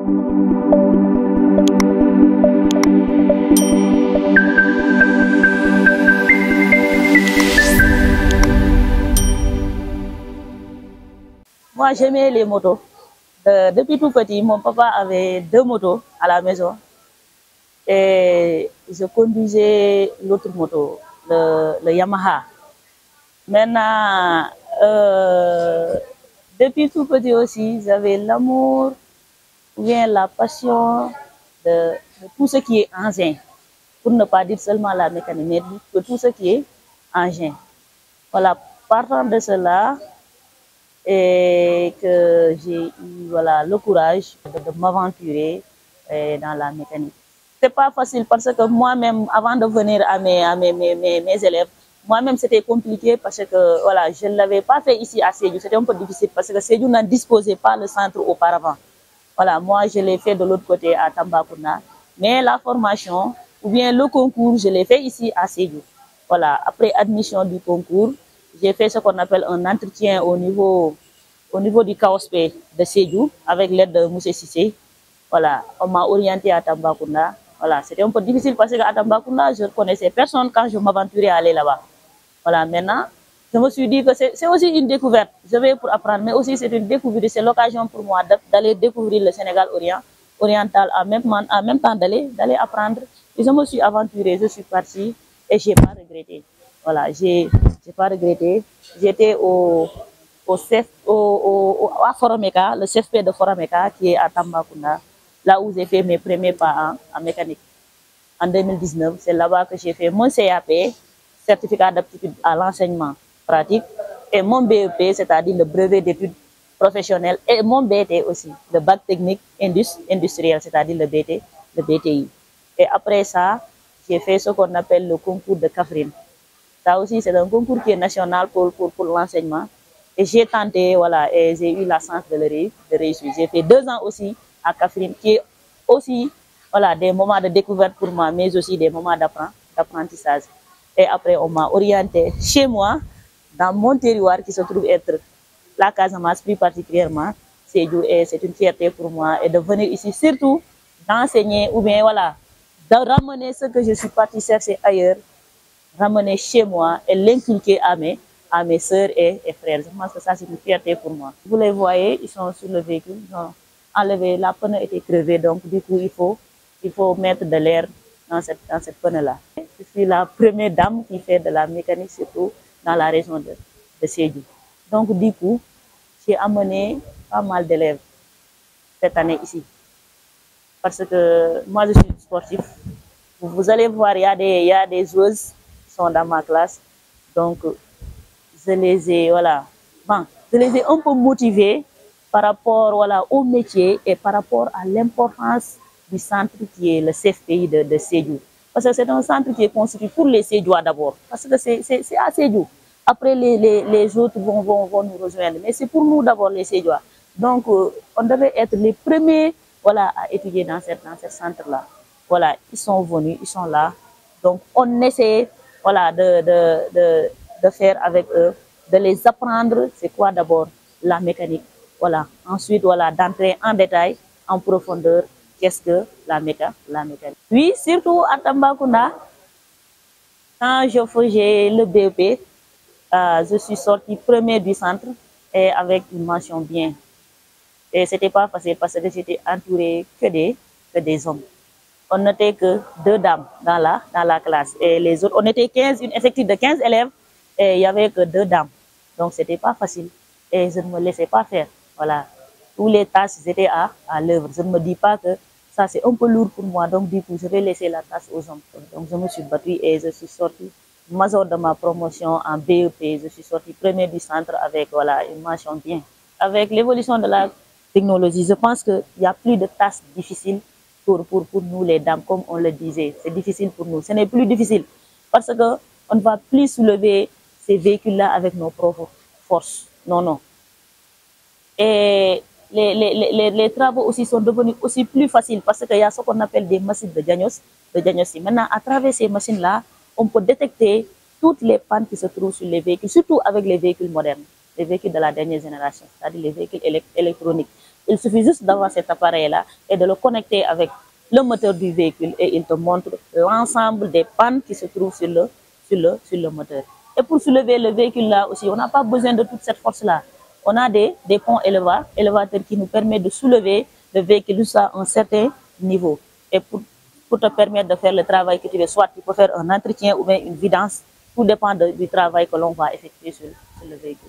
Moi, j'aimais les motos. Depuis tout petit, mon papa avait 2 motos à la maison et je conduisais l'autre moto, le Yamaha. Maintenant, depuis tout petit aussi, j'avais l'amour ou bien la passion de tout ce qui est engin, pour ne pas dire seulement la mécanique, mais de tout ce qui est engin. Voilà, partant de cela, et que j'ai eu voilà, le courage de m'aventurer dans la mécanique. C'est pas facile parce que moi-même, avant de venir à mes élèves, moi-même c'était compliqué parce que voilà, je ne l'avais pas fait ici à Sédhiou. C'était un peu difficile parce que Sédhiou n'en disposait pas le centre auparavant. Voilà, moi je l'ai fait de l'autre côté à Tambacounda. Mais la formation ou bien le concours, je l'ai fait ici à Sédhiou. Voilà, après admission du concours, j'ai fait ce qu'on appelle un entretien au niveau du CAOSP de Sédhiou avec l'aide de Moussé Sissé. Voilà, on m'a orienté à Tambacounda. Voilà, c'était un peu difficile parce qu'à Tambacounda, je ne connaissais personne quand je m'aventurais à aller là-bas. Voilà, maintenant, je me suis dit que c'est aussi une découverte. Je vais pour apprendre, mais aussi c'est une découverte. C'est l'occasion pour moi d'aller découvrir le Sénégal oriental en même temps d'aller apprendre. Et je me suis aventurée, je suis partie et je n'ai pas regretté. Voilà, j'ai pas regretté. J'étais à Forameka, le CFP de Forameka qui est à Tambacounda, là où j'ai fait mes premiers pas en mécanique. En 2019, c'est là-bas que j'ai fait mon CAP, certificat d'aptitude à l'enseignement pratique, et mon BEP, c'est-à-dire le brevet d'études professionnelles, et mon BT aussi, le bac technique industriel, c'est-à-dire le BTI. Et après ça, j'ai fait ce qu'on appelle le concours de Kaffrine. Ça aussi, c'est un concours qui est national pour l'enseignement. Et j'ai tenté, voilà, et j'ai eu la chance de réussir. J'ai fait 2 ans aussi à Kaffrine, qui est aussi, voilà, des moments de découverte pour moi, mais aussi des moments d'apprentissage. Et après, on m'a orienté chez moi, dans mon territoire qui se trouve être la Casamance, plus particulièrement. C'est une fierté pour moi. Et de venir ici, surtout, d'enseigner ou bien, voilà, de ramener ce que je suis partie chercher ailleurs, ramener chez moi et l'inculquer à mes soeurs et frères. Je pense que ça, c'est une fierté pour moi. Vous les voyez, ils sont sur le véhicule, ils ont enlevé, la pneu était crevée, donc du coup, il faut mettre de l'air dans cette pneu-là. Je suis la première dame qui fait de la mécanique, surtout dans la région de Sédhiou. Donc du coup, j'ai amené pas mal d'élèves cette année ici. Parce que moi, je suis sportif. Vous allez voir, il y a des joueuses qui sont dans ma classe. Donc, je les ai, voilà, bon, je les ai un peu motivés par rapport, voilà, au métier et par rapport à l'importance du centre qui est le CFPI de Sédhiou. Parce que c'est un centre qui est constitué pour les Sédhiouis d'abord. Parce que c'est à Sédhiou. Après, les autres vont nous rejoindre. Mais c'est pour nous d'abord les Sédhiouis. Donc, on devait être les premiers, voilà, à étudier dans ce centre-là. Voilà, ils sont venus, ils sont là. Donc, on essaie, voilà, de faire avec eux, de les apprendre, c'est quoi d'abord la mécanique. Voilà. Ensuite, voilà, d'entrer en détail, en profondeur, qu'est-ce que la mécanique. Oui, surtout à Tambacounda, quand je faisais le BEP, je suis sortie première du centre et avec une mention bien. Et c'était pas facile parce que j'étais entourée que des hommes. On n'était que 2 dames dans la classe. Et les autres, on était 15, une effectif de 15 élèves, et il n'y avait que 2 dames. Donc, c'était pas facile. Et je ne me laissais pas faire. Voilà. Tous les tâches étaient à l'œuvre. Je ne me dis pas que ça, c'est un peu lourd pour moi. Donc, du coup, je vais laisser la tâche aux hommes. Donc, je me suis battue et je suis sortie major de ma promotion en BEP. Je suis sortie première du centre avec, voilà, une mention bien. Avec l'évolution de la technologie, je pense qu'il n'y a plus de tâches difficiles pour nous les dames, comme on le disait. C'est difficile pour nous. Ce n'est plus difficile parce qu'on ne va plus soulever ces véhicules-là avec nos propres forces. Non, non. Et les travaux aussi sont devenus aussi plus faciles parce qu'il y a ce qu'on appelle des machines de diagnostic. Maintenant, à travers ces machines-là, on peut détecter toutes les pannes qui se trouvent sur les véhicules, surtout avec les véhicules modernes, les véhicules de la dernière génération, c'est-à-dire les véhicules électroniques. Il suffit juste d'avoir cet appareil-là et de le connecter avec le moteur du véhicule et il te montre l'ensemble des pannes qui se trouvent sur le moteur. Et pour soulever le véhicule-là aussi, on n'a pas besoin de toute cette force-là. On a des ponts élévateurs qui nous permettent de soulever le véhicule jusqu'à un certain niveau. Et pour te permettre de faire le travail que tu veux, soit tu peux faire un entretien ou bien une vidange, tout dépend du travail que l'on va effectuer sur le véhicule.